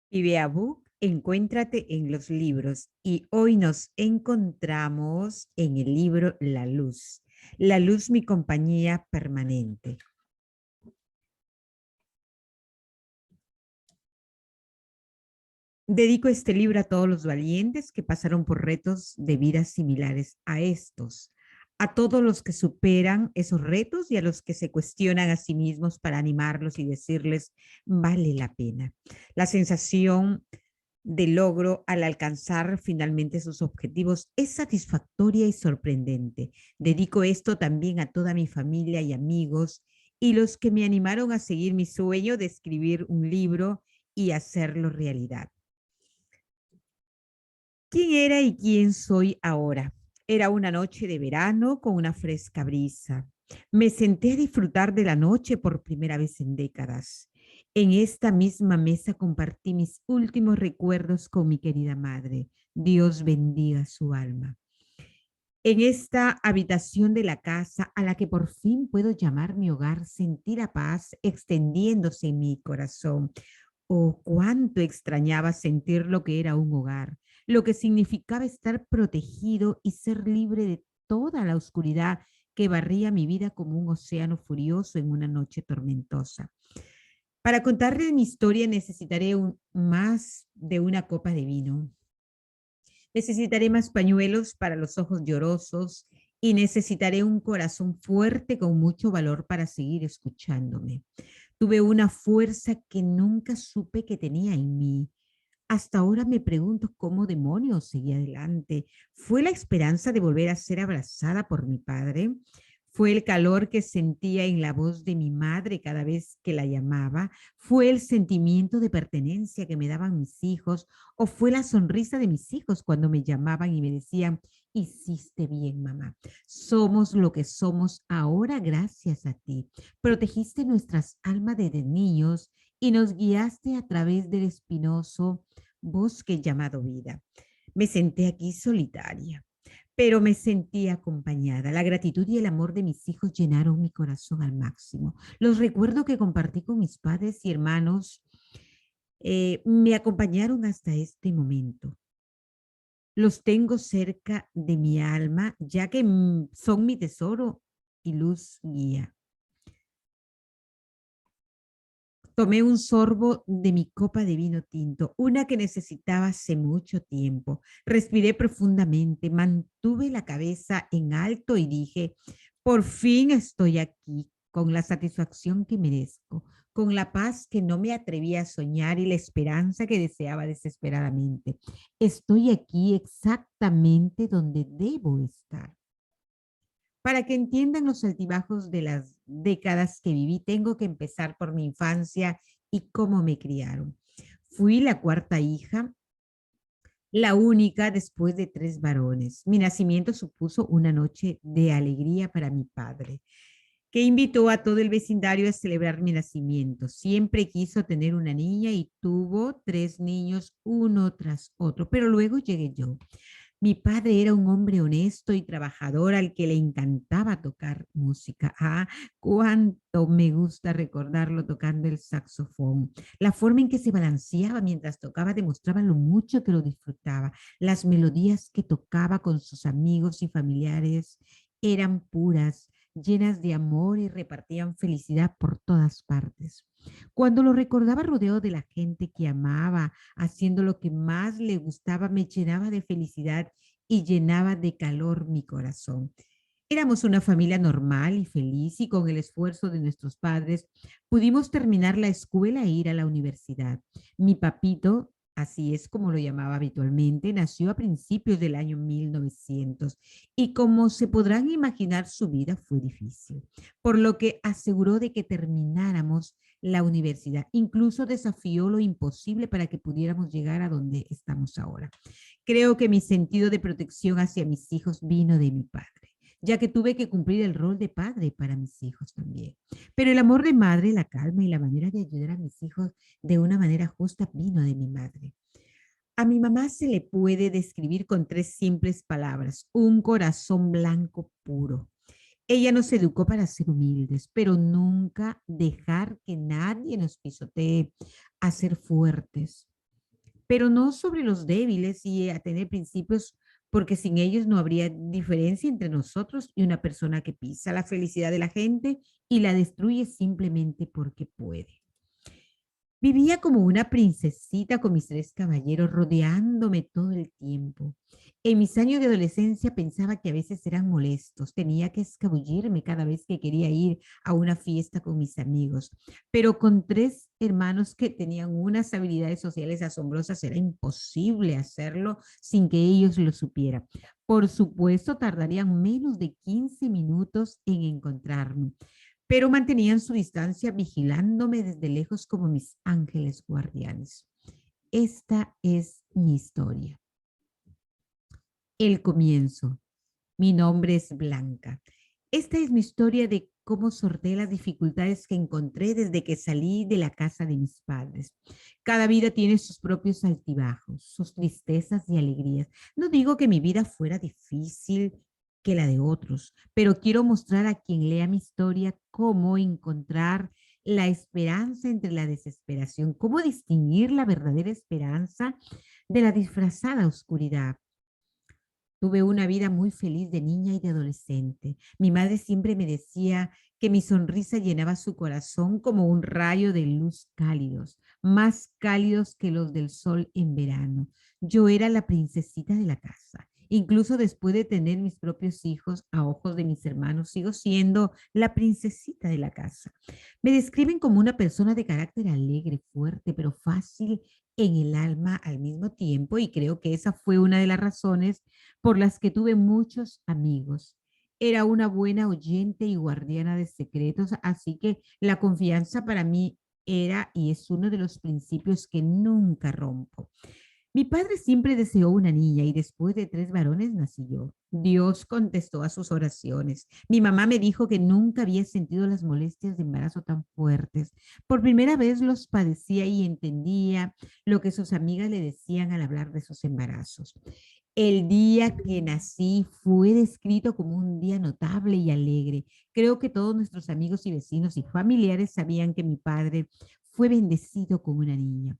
Book, encuéntrate en los libros y hoy nos encontramos en el libro La Luz. La Luz, mi compañía permanente. Dedico este libro a todos los valientes que pasaron por retos de vidas similares a estos, a todos los que superan esos retos y a los que se cuestionan a sí mismos para animarlos y decirles, vale la pena. La sensación de logro al alcanzar finalmente sus objetivos es satisfactoria y sorprendente. Dedico esto también a toda mi familia y amigos y los que me animaron a seguir mi sueño de escribir un libro y hacerlo realidad. ¿Quién era y quién soy ahora? Era una noche de verano con una fresca brisa. Me senté a disfrutar de la noche por primera vez en décadas. En esta misma mesa compartí mis últimos recuerdos con mi querida madre. Dios bendiga su alma. En esta habitación de la casa a la que por fin puedo llamar mi hogar, sentí la paz extendiéndose en mi corazón. Oh, cuánto extrañaba sentir lo que era un hogar, lo que significaba estar protegido y ser libre de toda la oscuridad que barría mi vida como un océano furioso en una noche tormentosa. Para contarle mi historia necesitaré más de una copa de vino. Necesitaré más pañuelos para los ojos llorosos y necesitaré un corazón fuerte con mucho valor para seguir escuchándome. Tuve una fuerza que nunca supe que tenía en mí. Hasta ahora me pregunto cómo demonios seguí adelante. ¿Fue la esperanza de volver a ser abrazada por mi padre? ¿Fue el calor que sentía en la voz de mi madre cada vez que la llamaba? ¿Fue el sentimiento de pertenencia que me daban mis hijos? ¿O fue la sonrisa de mis hijos cuando me llamaban y me decían, hiciste bien, mamá? Somos lo que somos ahora gracias a ti. Protegiste nuestras almas desde niños y nos guiaste a través del espinoso bosque llamado vida. Me senté aquí solitaria, pero me sentí acompañada. La gratitud y el amor de mis hijos llenaron mi corazón al máximo. Los recuerdos que compartí con mis padres y hermanos me acompañaron hasta este momento. Los tengo cerca de mi alma, ya que son mi tesoro y luz guía. Tomé un sorbo de mi copa de vino tinto, una que necesitaba hace mucho tiempo. Respiré profundamente, mantuve la cabeza en alto y dije, por fin estoy aquí, con la satisfacción que merezco, con la paz que no me atrevía a soñar y la esperanza que deseaba desesperadamente. Estoy aquí exactamente donde debo estar. Para que entiendan los altibajos de las décadas que viví, tengo que empezar por mi infancia y cómo me criaron. Fui la cuarta hija, la única después de tres varones. Mi nacimiento supuso una noche de alegría para mi padre, que invitó a todo el vecindario a celebrar mi nacimiento. Siempre quiso tener una niña y tuvo tres niños uno tras otro, pero luego llegué yo. Mi padre era un hombre honesto y trabajador al que le encantaba tocar música. Ah, cuánto me gusta recordarlo tocando el saxofón. La forma en que se balanceaba mientras tocaba demostraba lo mucho que lo disfrutaba. Las melodías que tocaba con sus amigos y familiares eran puras, llenas de amor y repartían felicidad por todas partes. Cuando lo recordaba rodeado de la gente que amaba, haciendo lo que más le gustaba, me llenaba de felicidad y llenaba de calor mi corazón. Éramos una familia normal y feliz y con el esfuerzo de nuestros padres pudimos terminar la escuela e ir a la universidad. Mi papito, así es como lo llamaba habitualmente, nació a principios del año 1900 y como se podrán imaginar su vida fue difícil, por lo que aseguró de que termináramos la universidad. Incluso desafió lo imposible para que pudiéramos llegar a donde estamos ahora. Creo que mi sentido de protección hacia mis hijos vino de mi padre, ya que tuve que cumplir el rol de padre para mis hijos también. Pero el amor de madre, la calma y la manera de ayudar a mis hijos de una manera justa vino de mi madre. A mi mamá se le puede describir con tres simples palabras: un corazón blanco puro. Ella nos educó para ser humildes, pero nunca dejar que nadie nos pisotee, a ser fuertes. pero no sobre los débiles y a tener principios, porque sin ellos no habría diferencia entre nosotros y una persona que pisa la felicidad de la gente y la destruye simplemente porque puede. Vivía como una princesita con mis 3 caballeros rodeándome todo el tiempo. En mis años de adolescencia pensaba que a veces eran molestos, tenía que escabullirme cada vez que quería ir a una fiesta con mis amigos, pero con 3 hermanos que tenían unas habilidades sociales asombrosas era imposible hacerlo sin que ellos lo supieran. Por supuesto, tardarían menos de 15 minutos en encontrarme, pero mantenían su distancia vigilándome desde lejos como mis ángeles guardianes. Esta es mi historia. El comienzo. Mi nombre es Blanca. Esta es mi historia de cómo sorteé las dificultades que encontré desde que salí de la casa de mis padres. Cada vida tiene sus propios altibajos, sus tristezas y alegrías. No digo que mi vida fuera difícil que la de otros, pero quiero mostrar a quien lea mi historia cómo encontrar la esperanza entre la desesperación, cómo distinguir la verdadera esperanza de la disfrazada oscuridad. Tuve una vida muy feliz de niña y de adolescente. Mi madre siempre me decía que mi sonrisa llenaba su corazón como un rayo de luz cálidos, más cálidos que los del sol en verano. Yo era la princesita de la casa. Incluso después de tener mis propios hijos, a ojos de mis hermanos, sigo siendo la princesita de la casa. Me describen como una persona de carácter alegre, fuerte, pero fácil en el alma al mismo tiempo, y creo que esa fue una de las razones por las que tuve muchos amigos. Era una buena oyente y guardiana de secretos, así que la confianza para mí era y es uno de los principios que nunca rompo. Mi padre siempre deseó una niña y después de 3 varones nací yo. Dios contestó a sus oraciones. Mi mamá me dijo que nunca había sentido las molestias de embarazo tan fuertes. Por primera vez los padecía y entendía lo que sus amigas le decían al hablar de sus embarazos. El día que nací fue descrito como un día notable y alegre. Creo que todos nuestros amigos y vecinos y familiares sabían que mi padre fue bendecido con una niña.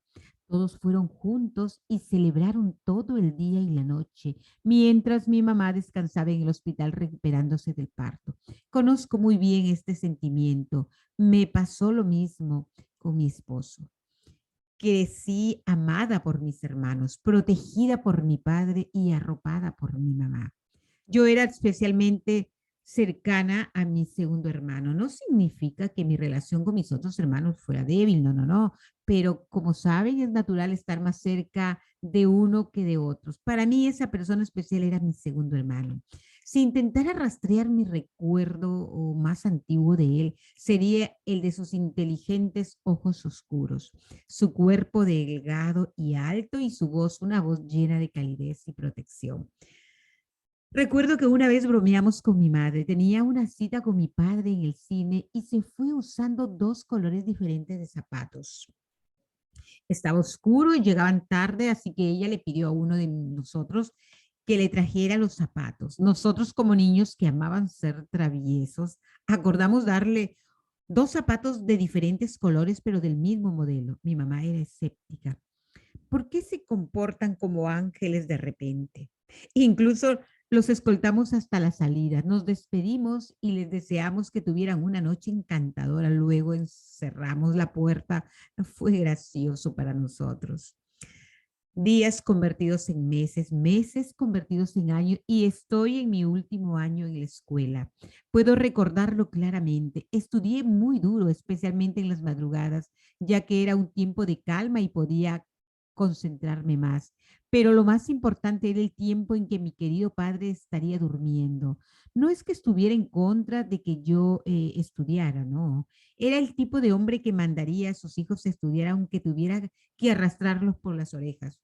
Todos fueron juntos y celebraron todo el día y la noche, mientras mi mamá descansaba en el hospital recuperándose del parto. Conozco muy bien este sentimiento. Me pasó lo mismo con mi esposo. Crecí amada por mis hermanos, protegida por mi padre y arropada por mi mamá. Yo era especialmente cercana a mi segundo hermano. No significa que mi relación con mis otros hermanos fuera débil, no, no, no. Pero como saben, es natural estar más cerca de uno que de otros. Para mí esa persona especial era mi segundo hermano. Si intentara rastrear mi recuerdo o más antiguo de él, sería el de sus inteligentes ojos oscuros, su cuerpo delgado y alto y su voz, una voz llena de calidez y protección. Recuerdo que una vez bromeamos con mi madre. Tenía una cita con mi padre en el cine y se fue usando 2 colores diferentes de zapatos. Estaba oscuro y llegaban tarde, así que ella le pidió a uno de nosotros que le trajera los zapatos. Nosotros como niños que amaban ser traviesos, acordamos darle 2 zapatos de diferentes colores, pero del mismo modelo. Mi mamá era escéptica. ¿Por qué se comportan como ángeles de repente? Incluso los escoltamos hasta la salida, nos despedimos y les deseamos que tuvieran una noche encantadora. Luego encerramos la puerta. Fue gracioso para nosotros. Días convertidos en meses, meses convertidos en años y estoy en mi último año en la escuela. Puedo recordarlo claramente. Estudié muy duro, especialmente en las madrugadas, ya que era un tiempo de calma y podía concentrarme más. Pero lo más importante era el tiempo en que mi querido padre estaría durmiendo. No es que estuviera en contra de que yo estudiara, no. Era el tipo de hombre que mandaría a sus hijos a estudiar aunque tuviera que arrastrarlos por las orejas,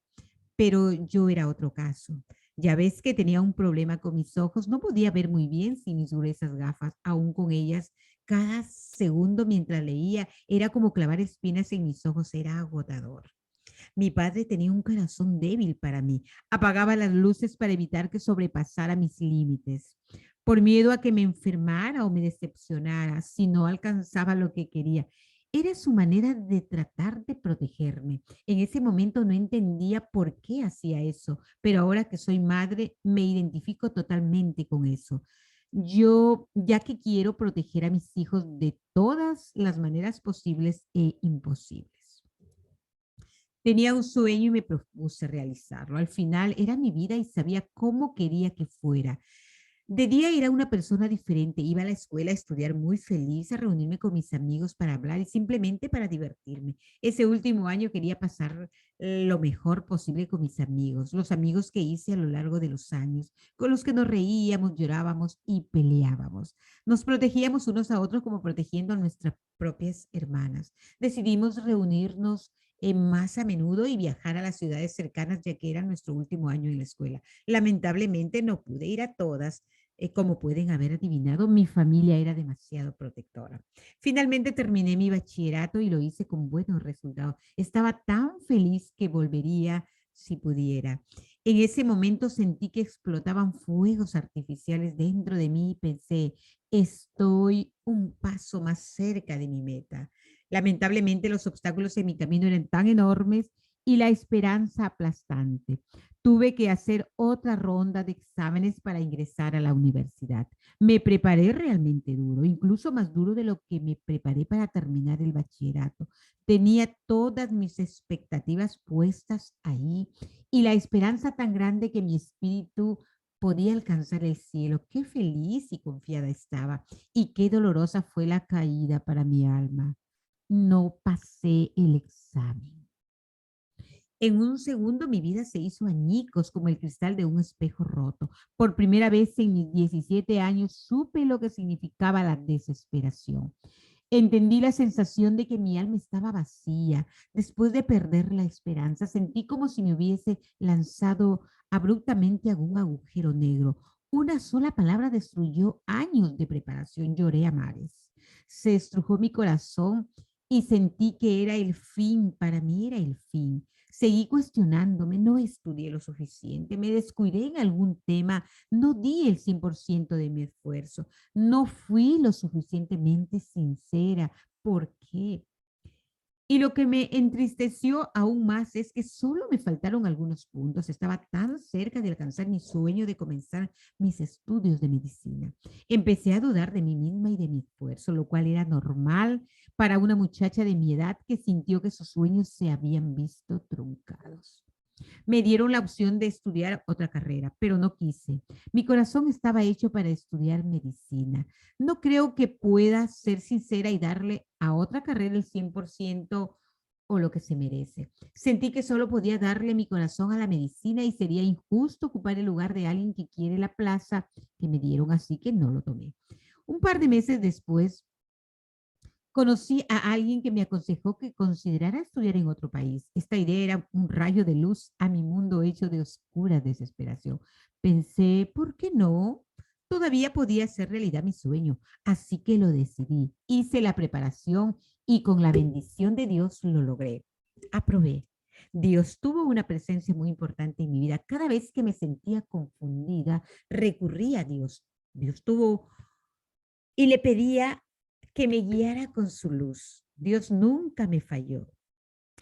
pero yo era otro caso. Ya ves que tenía un problema con mis ojos, no podía ver muy bien sin mis gruesas gafas, aún con ellas. Cada segundo mientras leía era como clavar espinas en mis ojos, era agotador. Mi padre tenía un corazón débil para mí. Apagaba las luces para evitar que sobrepasara mis límites. Por miedo a que me enfermara o me decepcionara si no alcanzaba lo que quería. Era su manera de tratar de protegerme. En ese momento no entendía por qué hacía eso, pero ahora que soy madre me identifico totalmente con eso. Yo, ya que quiero proteger a mis hijos de todas las maneras posibles e imposibles. Tenía un sueño y me propuse realizarlo. Al final era mi vida y sabía cómo quería que fuera. De día era una persona diferente, iba a la escuela a estudiar muy feliz, a reunirme con mis amigos para hablar y simplemente para divertirme. Ese último año quería pasar lo mejor posible con mis amigos, los amigos que hice a lo largo de los años, con los que nos reíamos, llorábamos y peleábamos. Nos protegíamos unos a otros como protegiendo a nuestras propias hermanas. Decidimos reunirnos más a menudo y viajar a las ciudades cercanas, ya que era nuestro último año en la escuela. Lamentablemente no pude ir a todas. Como pueden haber adivinado, mi familia era demasiado protectora. Finalmente terminé mi bachillerato y lo hice con buenos resultados. Estaba tan feliz que volvería si pudiera. En ese momento sentí que explotaban fuegos artificiales dentro de mí y pensé, estoy un paso más cerca de mi meta. Lamentablemente los obstáculos en mi camino eran tan enormes y la esperanza aplastante. Tuve que hacer otra ronda de exámenes para ingresar a la universidad. Me preparé realmente duro, incluso más duro de lo que me preparé para terminar el bachillerato. Tenía todas mis expectativas puestas ahí y la esperanza tan grande que mi espíritu podía alcanzar el cielo. Qué feliz y confiada estaba y qué dolorosa fue la caída para mi alma. No pasé el examen. En un segundo mi vida se hizo añicos como el cristal de un espejo roto. Por primera vez en mis 17 años supe lo que significaba la desesperación. Entendí la sensación de que mi alma estaba vacía. Después de perder la esperanza, sentí como si me hubiese lanzado abruptamente a un agujero negro. Una sola palabra destruyó años de preparación. Lloré a mares. Se estrujó mi corazón y sentí que era el fin. Para mí era el fin. Seguí cuestionándome, no estudié lo suficiente, me descuidé en algún tema, no di el 100% de mi esfuerzo, no fui lo suficientemente sincera. ¿Por qué? Y lo que me entristeció aún más es que solo me faltaron algunos puntos. Estaba tan cerca de alcanzar mi sueño de comenzar mis estudios de medicina. Empecé a dudar de mí misma y de mi esfuerzo, lo cual era normal para una muchacha de mi edad que sintió que sus sueños se habían visto truncados. Me dieron la opción de estudiar otra carrera, pero no quise. Mi corazón estaba hecho para estudiar medicina. No creo que pueda ser sincera y darle a otra carrera el 100% o lo que se merece. Sentí que solo podía darle mi corazón a la medicina y sería injusto ocupar el lugar de alguien que quiere la plaza que me dieron, así que no lo tomé. Un par de meses después, conocí a alguien que me aconsejó que considerara estudiar en otro país. Esta idea era un rayo de luz a mi mundo hecho de oscura desesperación. Pensé, ¿por qué no? Todavía podía hacer realidad mi sueño, así que lo decidí. Hice la preparación y con la bendición de Dios lo logré. Aprobé. Dios tuvo una presencia muy importante en mi vida. Cada vez que me sentía confundida, recurría a Dios. Dios tuvo y le pedía que me guiara con su luz. Dios nunca me falló.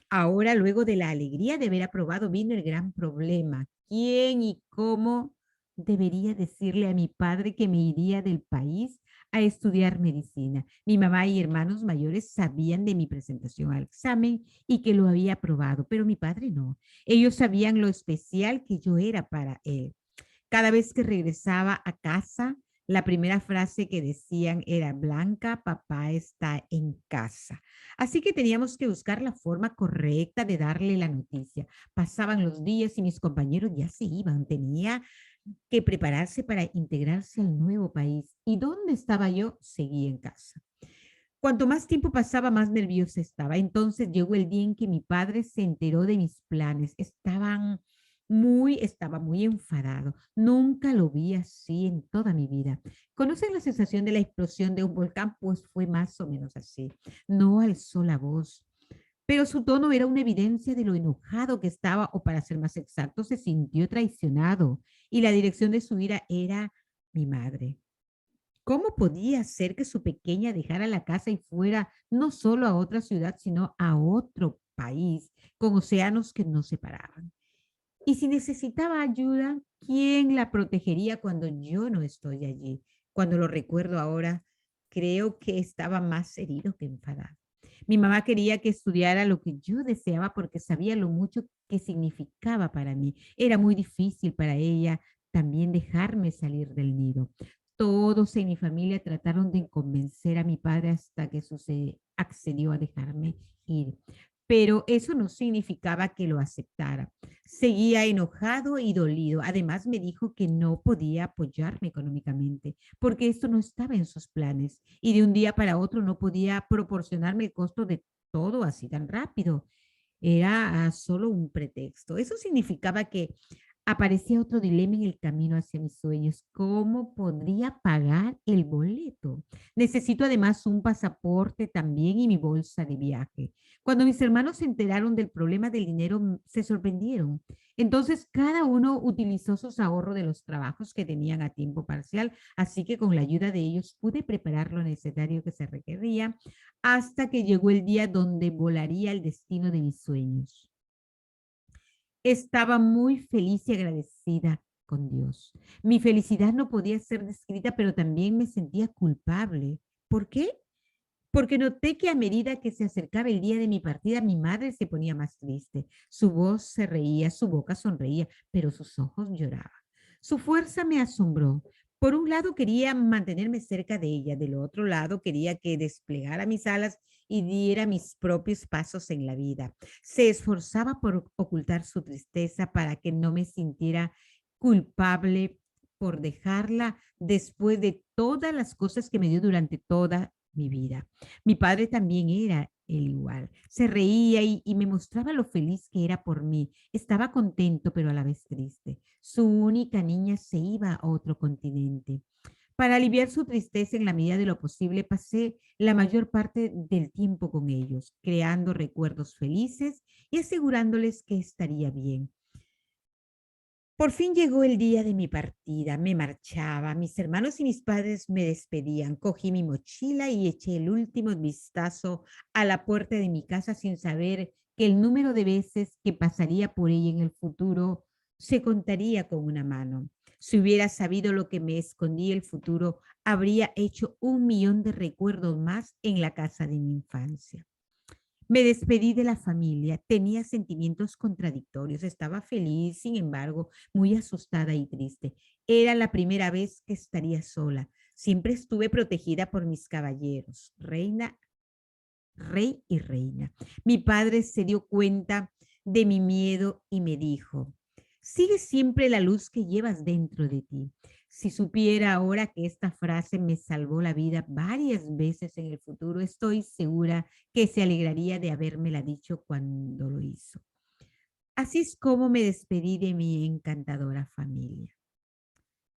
Ahora, luego de la alegría de haber aprobado, vino el gran problema. ¿Quién y cómo debería decirle a mi padre que me iría del país a estudiar medicina? Mi mamá y hermanos mayores sabían de mi presentación al examen y que lo había aprobado, pero mi padre no. Ellos sabían lo especial que yo era para él. Cada vez que regresaba a casa, la primera frase que decían era: Blanca, papá está en casa. Así que teníamos que buscar la forma correcta de darle la noticia. Pasaban los días y mis compañeros ya se iban. Tenía que prepararse para integrarse al nuevo país. ¿Y dónde estaba yo? Seguí en casa. Cuanto más tiempo pasaba, más nerviosa estaba. Entonces llegó el día en que mi padre se enteró de mis planes. Estaba muy enfadado. Nunca lo vi así en toda mi vida. ¿Conocen la sensación de la explosión de un volcán? Pues fue más o menos así. No alzó la voz, pero su tono era una evidencia de lo enojado que estaba, o para ser más exacto, se sintió traicionado. Y la dirección de su ira era mi madre. ¿Cómo podía ser que su pequeña dejara la casa y fuera no solo a otra ciudad, sino a otro país con océanos que nos separaban? Y si necesitaba ayuda, ¿quién la protegería cuando yo no estoy allí? Cuando lo recuerdo ahora, creo que estaba más herido que enfadado. Mi mamá quería que estudiara lo que yo deseaba porque sabía lo mucho que significaba para mí. Era muy difícil para ella también dejarme salir del nido. Todos en mi familia trataron de convencer a mi padre hasta que accedió a dejarme ir. Pero eso no significaba que lo aceptara. Seguía enojado y dolido. Además, me dijo que no podía apoyarme económicamente porque esto no estaba en sus planes y de un día para otro no podía proporcionarme el costo de todo así tan rápido. Era solo un pretexto. Eso significaba que aparecía otro dilema en el camino hacia mis sueños. ¿Cómo podría pagar el boleto? Necesito además un pasaporte también y mi bolsa de viaje. Cuando mis hermanos se enteraron del problema del dinero, se sorprendieron. Entonces, cada uno utilizó sus ahorros de los trabajos que tenían a tiempo parcial, así que con la ayuda de ellos pude preparar lo necesario que se requería hasta que llegó el día donde volaría el destino de mis sueños. Estaba muy feliz y agradecida con Dios. Mi felicidad no podía ser descrita, pero también me sentía culpable. ¿Por qué? Porque noté que a medida que se acercaba el día de mi partida, mi madre se ponía más triste. Su voz se reía, su boca sonreía, pero sus ojos lloraban. Su fuerza me asombró. Por un lado quería mantenerme cerca de ella, del otro lado quería que desplegara mis alas y diera mis propios pasos en la vida. Se esforzaba por ocultar su tristeza para que no me sintiera culpable por dejarla después de todas las cosas que me dio durante toda mi vida. Mi padre también era el igual. Se reía y me mostraba lo feliz que era por mí. Estaba contento, pero a la vez triste. Su única niña se iba a otro continente. Para aliviar su tristeza en la medida de lo posible, pasé la mayor parte del tiempo con ellos, creando recuerdos felices y asegurándoles que estaría bien. Por fin llegó el día de mi partida, me marchaba, mis hermanos y mis padres me despedían, cogí mi mochila y eché el último vistazo a la puerta de mi casa sin saber que el número de veces que pasaría por ella en el futuro se contaría con una mano. Si hubiera sabido lo que me escondía el futuro, habría hecho 1 millón de recuerdos más en la casa de mi infancia. Me despedí de la familia, tenía sentimientos contradictorios, estaba feliz, sin embargo, muy asustada y triste. Era la primera vez que estaría sola. Siempre estuve protegida por mis caballeros, reina, rey y reina. Mi padre se dio cuenta de mi miedo y me dijo, sigue siempre la luz que llevas dentro de ti. Si supiera ahora que esta frase me salvó la vida varias veces en el futuro, estoy segura que se alegraría de habérmela dicho cuando lo hizo. Así es como me despedí de mi encantadora familia.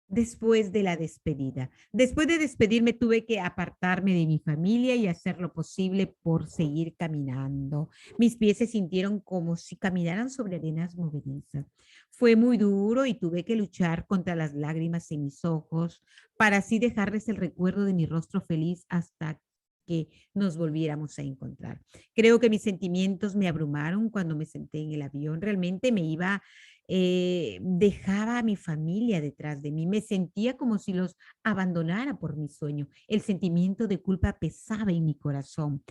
Después de la despedida. Después de despedirme, tuve que apartarme de mi familia y hacer lo posible por seguir caminando. Mis pies se sintieron como si caminaran sobre arenas movedizas. Fue muy duro y tuve que luchar contra las lágrimas en mis ojos para así dejarles el recuerdo de mi rostro feliz hasta que nos volviéramos a encontrar. Creo que mis sentimientos me abrumaron cuando me senté en el avión. Realmente me iba dejaba a mi familia detrás de mí, me sentía como si los abandonara por mi sueño. El sentimiento de culpa pesaba en mi corazón.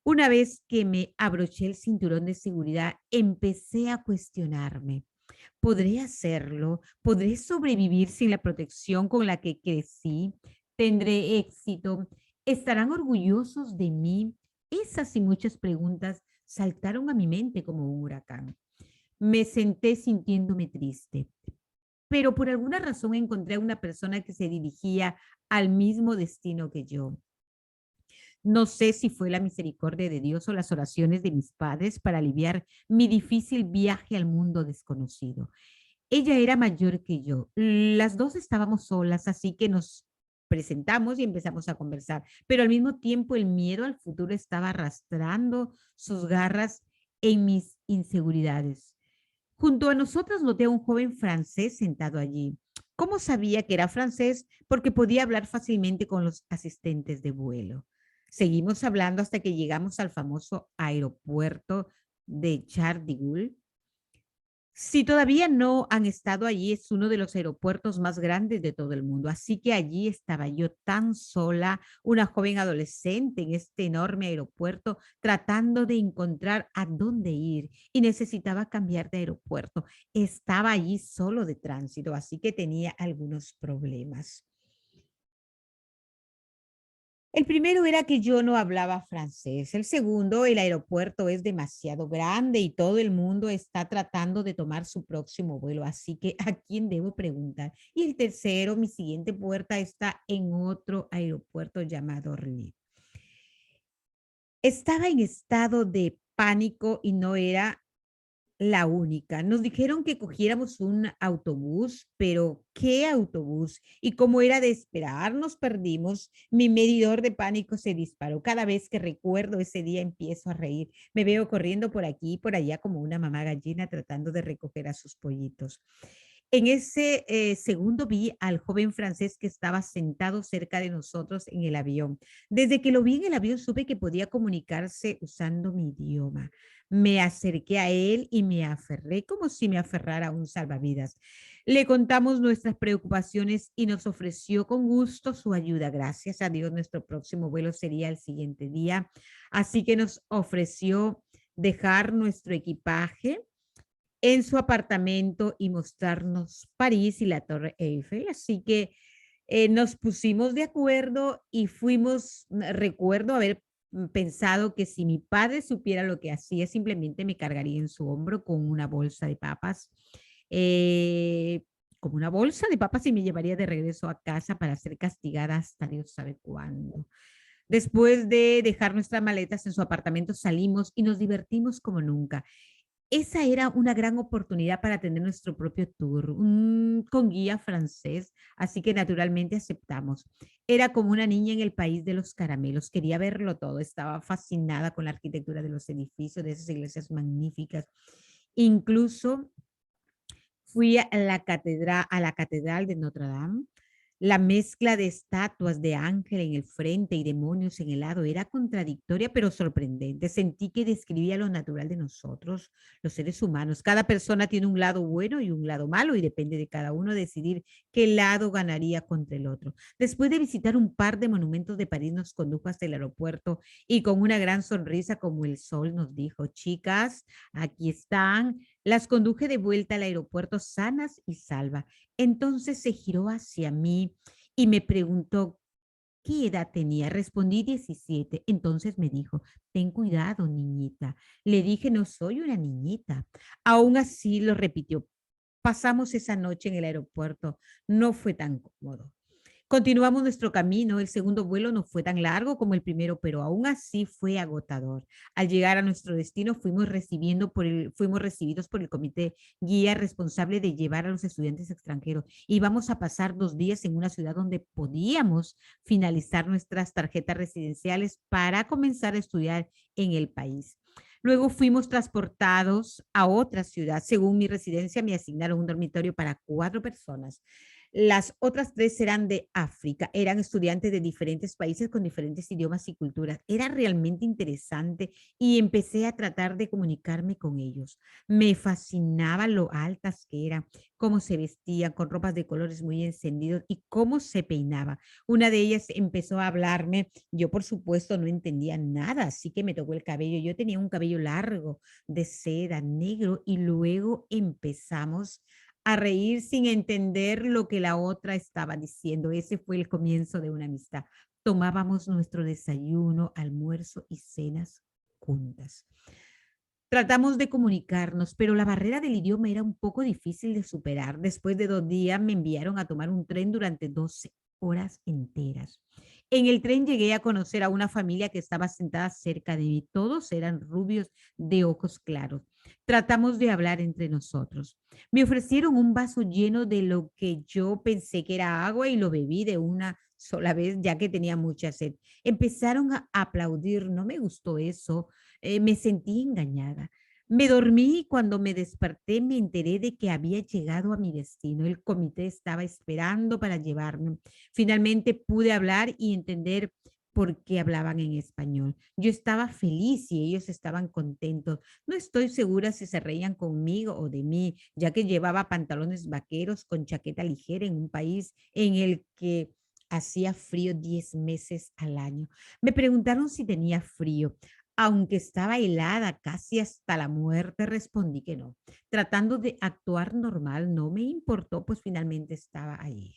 Una vez que me abroché el cinturón de seguridad, empecé a cuestionarme. ¿Podré hacerlo? ¿Podré sobrevivir sin la protección con la que crecí? ¿Tendré éxito? ¿Estarán orgullosos de mí? Esas y muchas preguntas saltaron a mi mente como un huracán. Me senté sintiéndome triste, pero por alguna razón encontré a una persona que se dirigía al mismo destino que yo. No sé si fue la misericordia de Dios o las oraciones de mis padres para aliviar mi difícil viaje al mundo desconocido. Ella era mayor que yo. Las dos estábamos solas, así que nos presentamos y empezamos a conversar, pero al mismo tiempo el miedo al futuro estaba arrastrando sus garras en mis inseguridades. Junto a nosotros noté a un joven francés sentado allí. ¿Cómo sabía que era francés? Porque podía hablar fácilmente con los asistentes de vuelo. Seguimos hablando hasta que llegamos al famoso aeropuerto de Charles de Gaulle. Si todavía no han estado allí, es uno de los aeropuertos más grandes de todo el mundo. Así que allí estaba yo tan sola, una joven adolescente en este enorme aeropuerto, tratando de encontrar a dónde ir y necesitaba cambiar de aeropuerto. Estaba allí solo de tránsito, así que tenía algunos problemas. El primero era que yo no hablaba francés. El segundo, el aeropuerto es demasiado grande y todo el mundo está tratando de tomar su próximo vuelo. Así que, ¿a quién debo preguntar? Y el tercero, mi siguiente puerta está en otro aeropuerto llamado Orly. Estaba en estado de pánico y no era la única. Nos dijeron que cogiéramos un autobús, pero ¿qué autobús? Y como era de esperar, nos perdimos. Mi medidor de pánico se disparó. Cada vez que recuerdo ese día empiezo a reír. Me veo corriendo por aquí y por allá como una mamá gallina tratando de recoger a sus pollitos. En ese segundo vi al joven francés que estaba sentado cerca de nosotros en el avión. Desde que lo vi en el avión supe que podía comunicarse usando mi idioma. Me acerqué a él y me aferré como si me aferrara a un salvavidas. Le contamos nuestras preocupaciones y nos ofreció con gusto su ayuda. Gracias a Dios, nuestro próximo vuelo sería el siguiente día. Así que nos ofreció dejar nuestro equipaje en su apartamento y mostrarnos París y la Torre Eiffel. Así que nos pusimos de acuerdo y fuimos, recuerdo haber pensado que si mi padre supiera lo que hacía, simplemente me cargaría en su hombro con una bolsa de papas, eh, como una bolsa de papas y me llevaría de regreso a casa para ser castigada hasta Dios sabe cuándo. Después de dejar nuestras maletas en su apartamento, salimos y nos divertimos como nunca. Esa era una gran oportunidad para tener nuestro propio tour, con guía francés, así que naturalmente aceptamos. Era como una niña en el país de los caramelos, quería verlo todo, estaba fascinada con la arquitectura de los edificios, de esas iglesias magníficas. Incluso fui a la catedral de Notre Dame. La mezcla de estatuas de ángel en el frente y demonios en el lado era contradictoria pero sorprendente. Sentí que describía lo natural de nosotros, los seres humanos. Cada persona tiene un lado bueno y un lado malo y depende de cada uno decidir qué lado ganaría contra el otro. Después de visitar un par de monumentos de París, nos condujo hasta el aeropuerto y con una gran sonrisa como el sol nos dijo, chicas, aquí están. Las conduje de vuelta al aeropuerto sanas y salvas. Entonces se giró hacia mí y me preguntó qué edad tenía. Respondí 17. Entonces me dijo, ten cuidado, niñita. Le dije, no soy una niñita. Aún así lo repitió. Pasamos esa noche en el aeropuerto. No fue tan cómodo. Continuamos nuestro camino. El segundo vuelo no fue tan largo como el primero, pero aún así fue agotador. Al llegar a nuestro destino, fuimos recibidos por el comité guía responsable de llevar a los estudiantes extranjeros. Íbamos a pasar 2 días en una ciudad donde podíamos finalizar nuestras tarjetas residenciales para comenzar a estudiar en el país. Luego fuimos transportados a otra ciudad. Según mi residencia, me asignaron un dormitorio para 4 personas. Las otras 3 eran de África, eran estudiantes de diferentes países con diferentes idiomas y culturas. Era realmente interesante y empecé a tratar de comunicarme con ellos. Me fascinaba lo altas que eran, cómo se vestían con ropas de colores muy encendidos y cómo se peinaba. Una de ellas empezó a hablarme. Yo, por supuesto, no entendía nada, así que me tocó el cabello. Yo tenía un cabello largo de seda, negro, y luego empezamos a reír sin entender lo que la otra estaba diciendo. Ese fue el comienzo de una amistad. Tomábamos nuestro desayuno, almuerzo y cenas juntas. Tratamos de comunicarnos, pero la barrera del idioma era un poco difícil de superar. Después de 2 días me enviaron a tomar un tren durante 12 horas enteras. En el tren llegué a conocer a una familia que estaba sentada cerca de mí. Todos eran rubios de ojos claros. Tratamos de hablar entre nosotros. Me ofrecieron un vaso lleno de lo que yo pensé que era agua y lo bebí de una sola vez ya que tenía mucha sed. Empezaron a aplaudir. No me gustó eso, me sentí engañada. Me dormí y cuando me desperté me enteré de que había llegado a mi destino. El comité estaba esperando para llevarme. Finalmente pude hablar y entender por qué hablaban en español. Yo estaba feliz y ellos estaban contentos. No estoy segura si se reían conmigo o de mí, ya que llevaba pantalones vaqueros con chaqueta ligera en un país en el que hacía frío 10 meses al año. Me preguntaron si tenía frío. Aunque estaba helada casi hasta la muerte, respondí que no. Tratando de actuar normal, no me importó, pues finalmente estaba allí.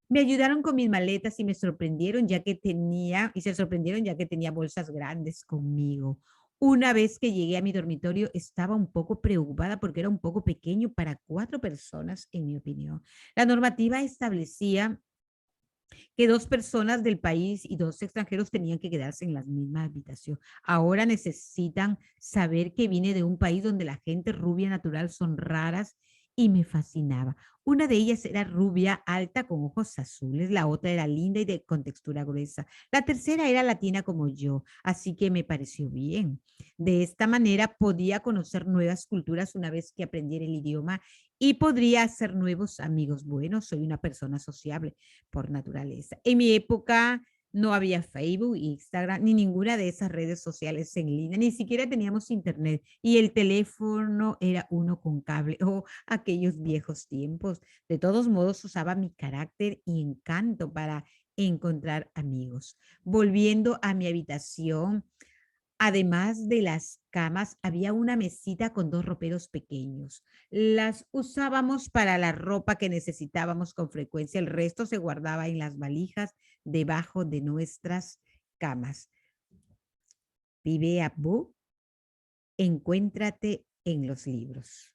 Me ayudaron con mis maletas y me sorprendieron ya que tenía, y se sorprendieron ya que tenía bolsas grandes conmigo. Una vez que llegué a mi dormitorio, estaba un poco preocupada porque era un poco pequeño para 4 personas, en mi opinión. La normativa establecía que 2 personas del país y 2 extranjeros tenían que quedarse en la misma habitación. Ahora necesitan saber que vine de un país donde la gente rubia natural son raras y me fascinaba. Una de ellas era rubia, alta, con ojos azules, la otra era linda y con textura gruesa. La tercera era latina como yo, así que me pareció bien. De esta manera podía conocer nuevas culturas una vez que aprendiera el idioma y podría hacer nuevos amigos. Bueno, soy una persona sociable por naturaleza. En mi época no había Facebook, Instagram, ni ninguna de esas redes sociales en línea, ni siquiera teníamos internet y el teléfono era uno con cable o aquellos viejos tiempos. De todos modos, usaba mi carácter y encanto para encontrar amigos. Volviendo a mi habitación, además de las camas, había una mesita con 2 roperos pequeños. Las usábamos para la ropa que necesitábamos con frecuencia. El resto se guardaba en las valijas debajo de nuestras camas. Vive Abu, encuéntrate en los libros.